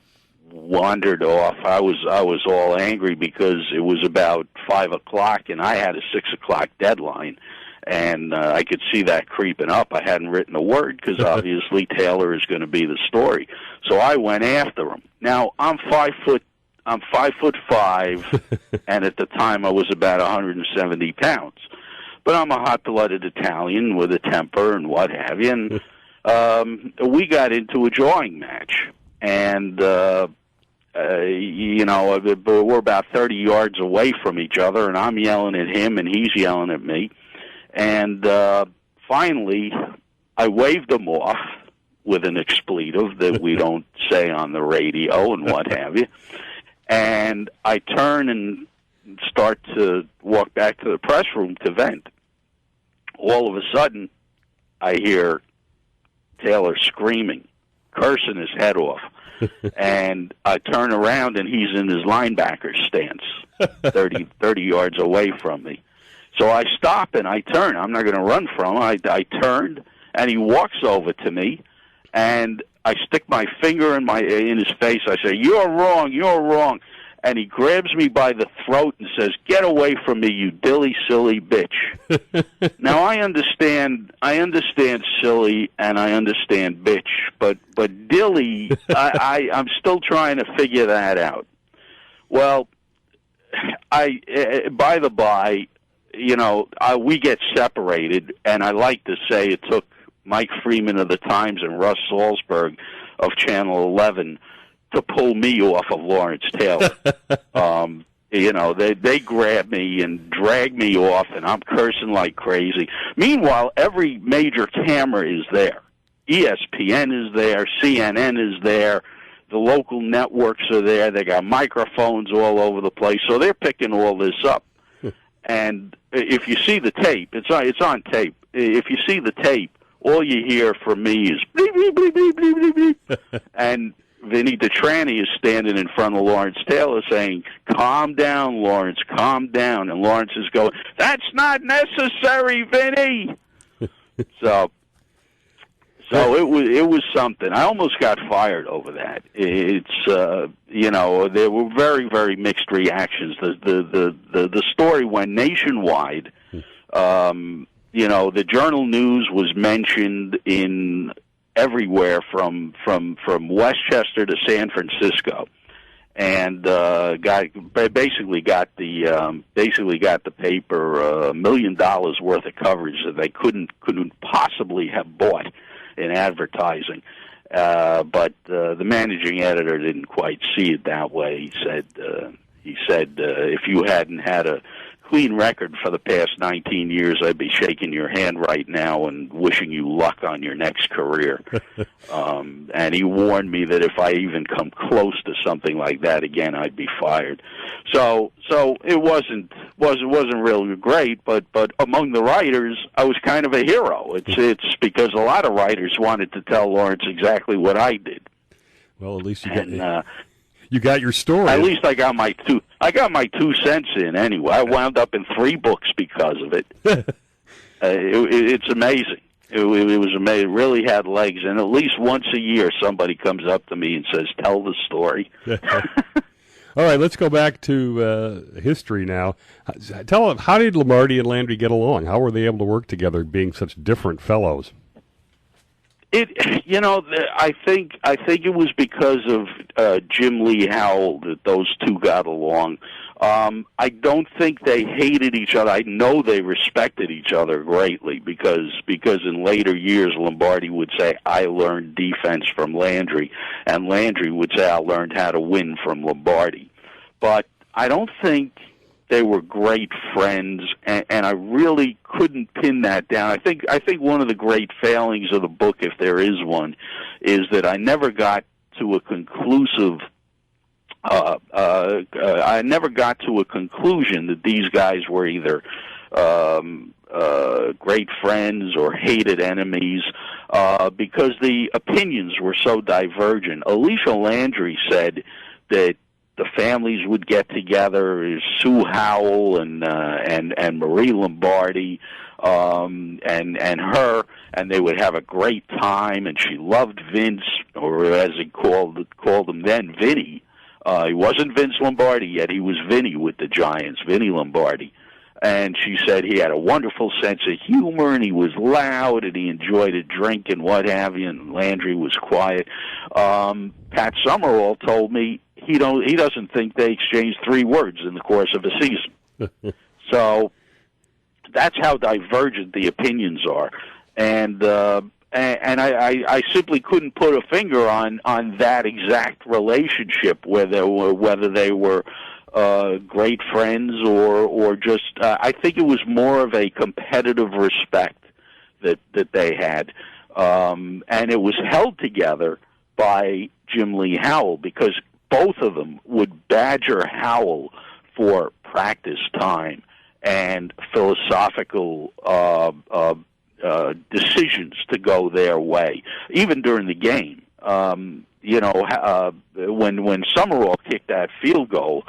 wandered off. I was all angry because it was about 5:00 and I had a 6:00 deadline. And I could see that creeping up. I hadn't written a word because obviously Taylor is going to be the story. So I went after him. Now I'm 5'5", and at the time I was about 170 pounds. But I'm a hot-blooded Italian with a temper and what have you. And we got into a jawing match, and we're about 30 yards away from each other, and I'm yelling at him, and he's yelling at me. And finally, I waved him off with an expletive that we don't say on the radio and what have you. And I turn and start to walk back to the press room to vent. All of a sudden, I hear Taylor screaming, cursing his head off. And I turn around, and he's in his linebacker stance, 30 yards away from me. So I stop and I turn. I'm not going to run from him. I turned, and he walks over to me, and I stick my finger in his face. I say, "You're wrong, you're wrong." And he grabs me by the throat and says, "Get away from me, you dilly, silly bitch." Now, I understand silly and I understand bitch, but dilly, I'm still trying to figure that out. Well, by the by, we get separated, and I like to say it took Mike Freeman of the Times and Russ Salzberg of Channel 11 to pull me off of Lawrence Taylor. They grab me and drag me off, and I'm cursing like crazy. Meanwhile, every major camera is there. ESPN is there, CNN is there, the local networks are there. They got microphones all over the place, so they're picking all this up. And if you see the tape, it's on tape. If you see the tape, all you hear from me is bleep, bleep, bleep, bleep, bleep, bleep, bleep. And Vinny DeTrani is standing in front of Lawrence Taylor saying, "Calm down, Lawrence, calm down." And Lawrence is going, "That's not necessary, Vinny." So it was something. I almost got fired over that. It's there were very, very mixed reactions. The story went nationwide. The Journal News was mentioned in everywhere from Westchester to San Francisco, and basically got the paper $1 million worth of coverage that they couldn't possibly have bought in advertising. But the managing editor didn't quite see it that way. He said if you hadn't had a clean record for the past 19 years, I'd be shaking your hand right now and wishing you luck on your next career. And he warned me that if I even come close to something like that again, I'd be fired. So it wasn't really great, but among the writers, I was kind of a hero. It's because a lot of writers wanted to tell Lawrence exactly what I did. Well, at least you got your story. At least I got my 2 cents in anyway. I wound up in 3 books because of it. It's amazing. It was amazing. It really had legs, and at least once a year somebody comes up to me and says, "Tell the story." All right, let's go back to history now. Tell them, how did Lombardi and Landry get along? How were they able to work together, being such different fellows? I think it was because of Jim Lee Howell that those two got along. I don't think they hated each other. I know they respected each other greatly because in later years Lombardi would say, "I learned defense from Landry," and Landry would say, "I learned how to win from Lombardi." But I don't think they were great friends, and I really couldn't pin that down. I think one of the great failings of the book, if there is one, is that I never got to a conclusive. I never got to a conclusion that these guys were either great friends or hated enemies, because the opinions were so divergent. Alicia Landry said that the families would get together, Sue Howell and Marie Lombardi, and her, and they would have a great time. And she loved Vince, or as he called him then, Vinny. He wasn't Vince Lombardi yet; he was Vinny with the Giants, Vinny Lombardi. And she said he had a wonderful sense of humor, and he was loud, and he enjoyed a drink and what have you. And Landry was quiet. Pat Summerall told me he doesn't think they exchanged 3 words in the course of a season. So that's how divergent the opinions are, and I simply couldn't put a finger on that exact relationship, whether they were great friends or just I think it was more of a competitive respect that they had, and it was held together by Jim Lee Howell, because both of them would badger Howell for practice time and philosophical decisions to go their way, even during the game. When Summerall kicked that field goal,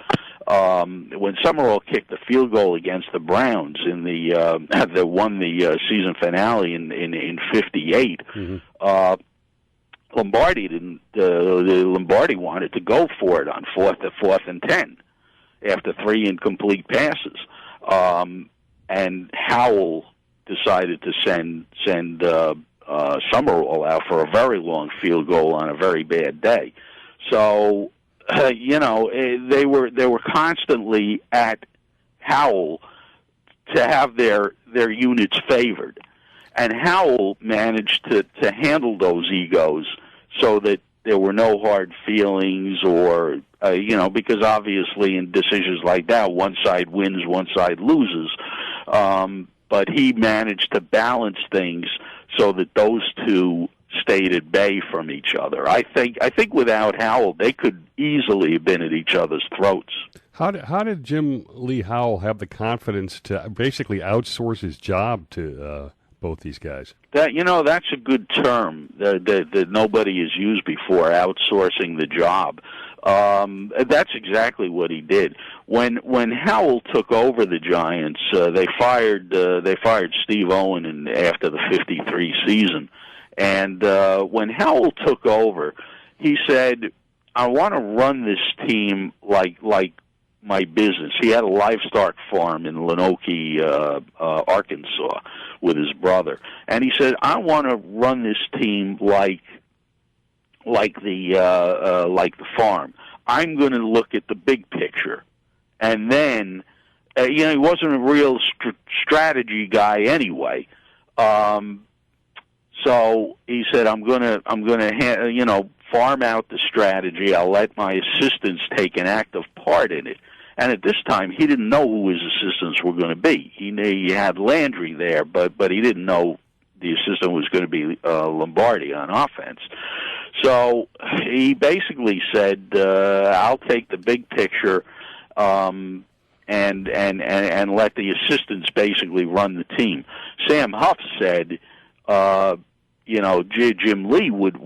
when Summerall kicked the field goal against the Browns in that won the season finale in '58, Lombardi didn't. Lombardi wanted to go for it on fourth and 10 after 3 incomplete passes, and Howell decided to send Summerall out for a very long field goal on a very bad day. So they were constantly at Howell to have their units favored, and Howell managed to handle those egos so that there were no hard feelings, or because obviously in decisions like that, one side wins, one side loses. But he managed to balance things so that those two stayed at bay from each other. I think without Howell, they could easily have been at each other's throats. How did Jim Lee Howell have the confidence to basically outsource his job to both these guys? That's a good term that nobody has used before, outsourcing the job. That's exactly what he did. When Howell took over the Giants, they fired Steve Owen after the '53 season, and when Howell took over, he said, "I want to run this team like my business." He had a livestock farm in Lenoke, Arkansas, with his brother, and he said, "I want to run this team like the farm. I'm going to look at the big picture." And then, he wasn't a real strategy guy anyway. So he said, "I'm going to farm out the strategy. I'll let my assistants take an active part in it." And at this time, he didn't know who his assistants were going to be. He knew he had Landry there, but he didn't know the assistant was going to be Lombardi on offense. So he basically said, "I'll take the big picture, and let the assistants basically run the team." Sam Huff said, Jim Lee would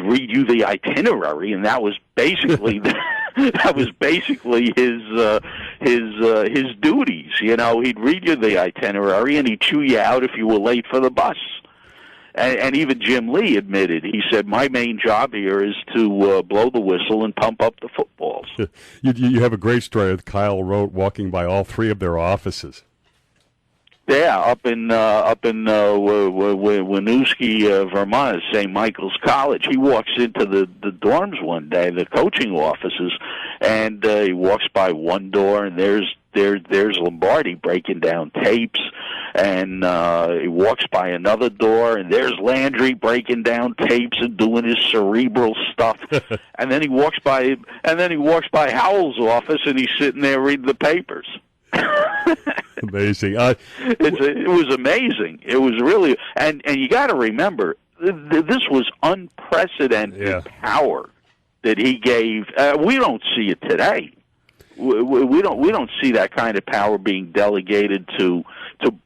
read you the itinerary, and that was basically his duties. He'd read you the itinerary, and he'd chew you out if you were late for the bus. And even Jim Lee admitted, he said, "My main job here is to blow the whistle and pump up the footballs." You have a great story with Kyle Rote walking by all 3 of their offices. Yeah, up in Winooski, Vermont, St. Michael's College. He walks into the dorms one day, the coaching offices, and he walks by one door, and there's Lombardi breaking down tapes, and he walks by another door, and there's Landry breaking down tapes and doing his cerebral stuff, and then he walks by Howell's office, and he's sitting there reading the papers. Amazing. It was amazing. It was really, and you got to remember, this was unprecedented power that he gave. We don't see it today. We don't see that kind of power being delegated to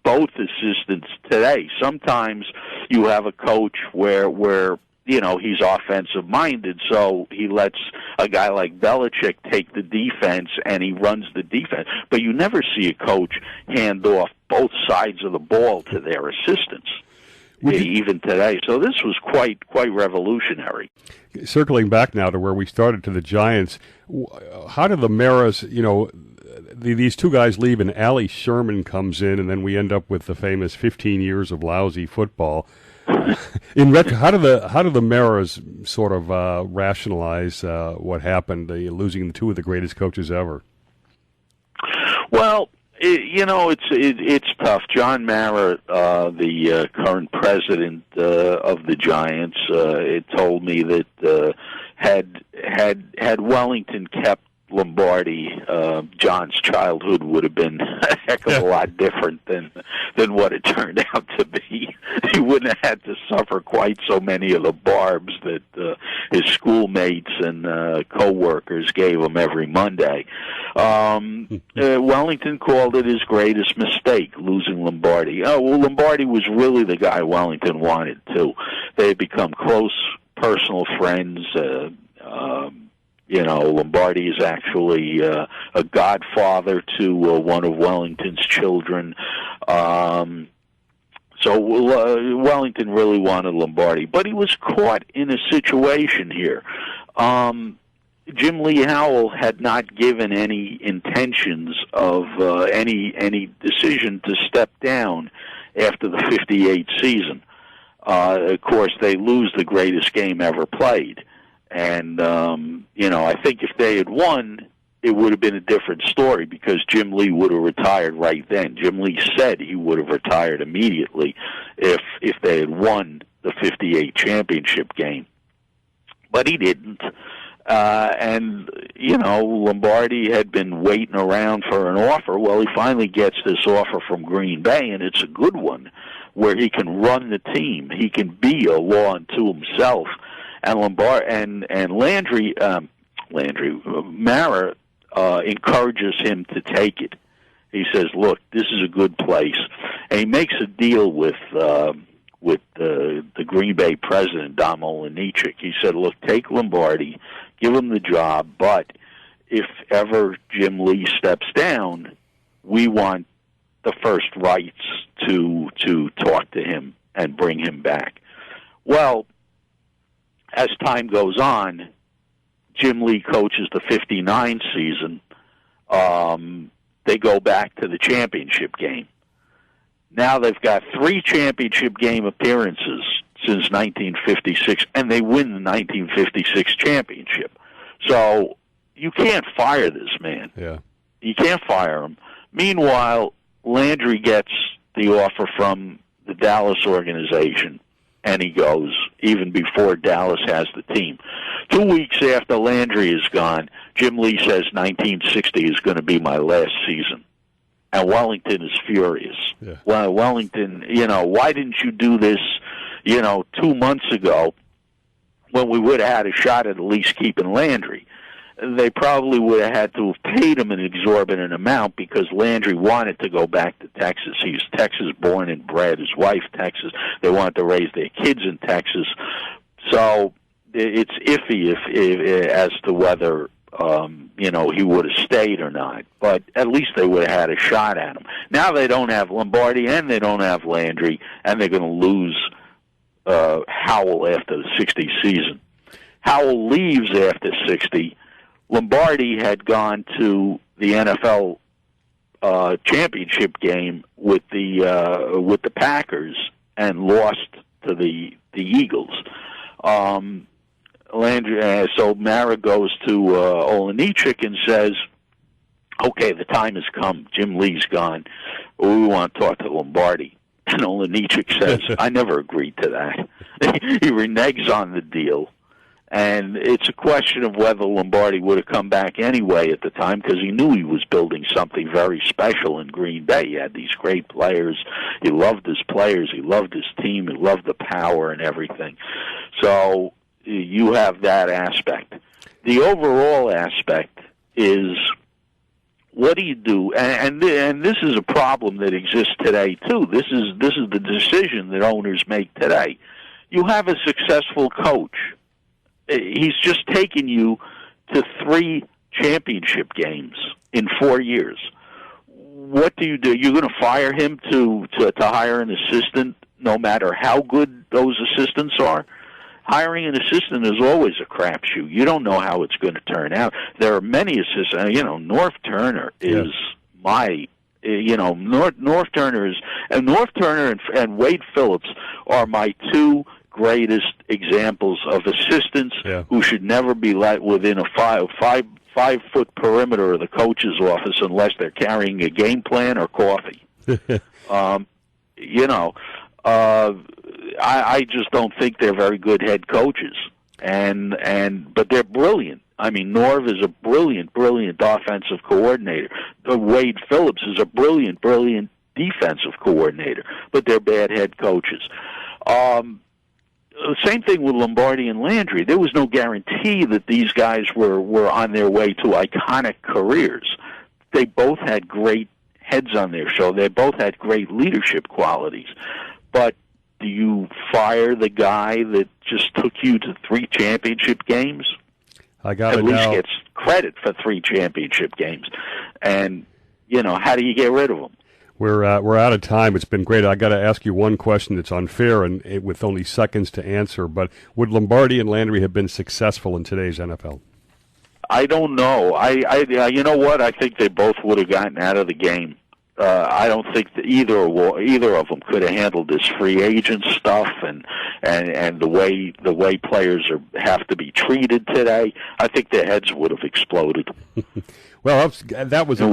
both assistants today. Sometimes you have a coach where he's offensive minded, so he lets a guy like Belichick take the defense and he runs the defense. But you never see a coach hand off both sides of the ball to their assistants, even today. So this was quite revolutionary. Circling back now to where we started, to the Giants, how did the Maras, these two guys leave and Allie Sherman comes in, and then we end up with the famous 15 years of lousy football. How do the Maras sort of rationalize what happened, losing two of the greatest coaches ever? Well, it's tough. John Mara, the current president of the Giants, it told me that had Wellington kept Lombardi, John's childhood would have been a heck of a lot different than what it turned out to be. He wouldn't have had to suffer quite so many of the barbs that his schoolmates and co-workers gave him every Monday. Wellington called it his greatest mistake, losing Lombardi. Lombardi was really the guy Wellington wanted, too. They had become close personal friends. Lombardi is actually a godfather to one of Wellington's children. So Wellington really wanted Lombardi, but he was caught in a situation here. Jim Lee Howell had not given any intentions of any decision to step down after the 58 season. Of course, they lose the greatest game ever played. And, I think if they had won, it would have been a different story because Jim Lee would have retired right then. Jim Lee said he would have retired immediately if they had won the 58 championship game. But he didn't. Lombardi had been waiting around for an offer. Well, he finally gets this offer from Green Bay, and it's a good one, where he can run the team. He can be a law unto himself. And Landry, Mara encourages him to take it. He says, "Look, this is a good place," and he makes a deal with the Green Bay president, Dom Olenichik. He said, "Look, take Lombardi, give him the job, but if ever Jim Lee steps down, we want the first rights to talk to him and bring him back." Well, as time goes on, Jim Lee coaches the 59 season. They go back to the championship game. Now they've got 3 championship game appearances since 1956, and they win the 1956 championship. So you can't fire this man. Yeah. You can't fire him. Meanwhile, Landry gets the offer from the Dallas organization, and he goes, even before Dallas has the team. 2 weeks after Landry is gone, Jim Lee says 1960 is going to be my last season. And Wellington is furious. Yeah. Well, Wellington, why didn't you do this, 2 months ago when we would have had a shot at least keeping Landry? They probably would have had to have paid him an exorbitant amount because Landry wanted to go back to Texas. He's Texas born and bred. His wife, Texas. They wanted to raise their kids in Texas. So it's iffy if as to whether, he would have stayed or not. But at least they would have had a shot at him. Now they don't have Lombardi and they don't have Landry, and they're going to lose Howell after the 60 season. Howell leaves after 60. Lombardi had gone to the NFL championship game with the Packers and lost to the Eagles. So Mara goes to Olenichik and says, "Okay, the time has come. Jim Lee's gone. We want to talk to Lombardi." And Olenichik says, "I never agreed to that." He reneges on the deal. And it's a question of whether Lombardi would have come back anyway at the time, because he knew he was building something very special in Green Bay. He had these great players. He loved his players. He loved his team. He loved the power and everything. So you have that aspect. The overall aspect is, what do you do? And this is a problem that exists today too. This is the decision that owners make today. You have a successful coach. He's just taken you to 3 championship games in 4 years. What do? You're going to fire him to hire an assistant, no matter how good those assistants are? Hiring an assistant is always a crapshoot. You don't know how it's going to turn out. There are many assistants. North Turner is my. North Turner and Wade Phillips are my 2 greatest examples of assistants who should never be let within a five foot perimeter of the coach's office unless they're carrying a game plan or coffee. I just don't think they're very good head coaches, but they're brilliant. I mean, Norv is a brilliant offensive coordinator. Wade Phillips is a brilliant defensive coordinator, but they're bad head coaches. Same thing with Lombardi and Landry. There was no guarantee that these guys were on their way to iconic careers. They both had great heads on their show. They both had great leadership qualities. But do you fire the guy that just took you to 3 championship games? At least gets credit for 3 championship games. And, how do you get rid of them? We're out of time. It's been great. I got to ask you one question that's unfair and with only seconds to answer. But would Lombardi and Landry have been successful in today's NFL? I don't know. You know what? I think they both would have gotten out of the game. I don't think that either of them could have handled this free agent stuff and the way players have to be treated today. I think their heads would have exploded. Well, that was a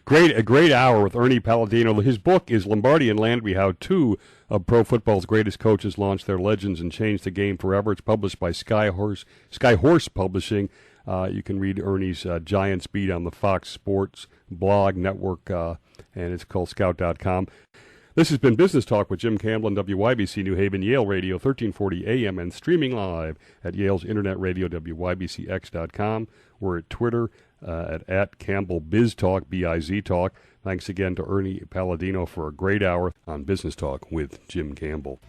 great hour with Ernie Palladino. His book is Lombardi and Landry: How 2 of pro football's greatest coaches launched their legends and changed the game forever. It's published by Skyhorse Publishing. You can read Ernie's Giants beat on the Fox Sports blog network, and it's called Scout.com. This has been Business Talk with Jim Campbell on WYBC New Haven, Yale Radio, 1340 AM, and streaming live at Yale's Internet Radio, WYBCX.com. We're at Twitter at Campbell Biz Talk, B-I-Z Talk. Thanks again to Ernie Palladino for a great hour on Business Talk with Jim Campbell.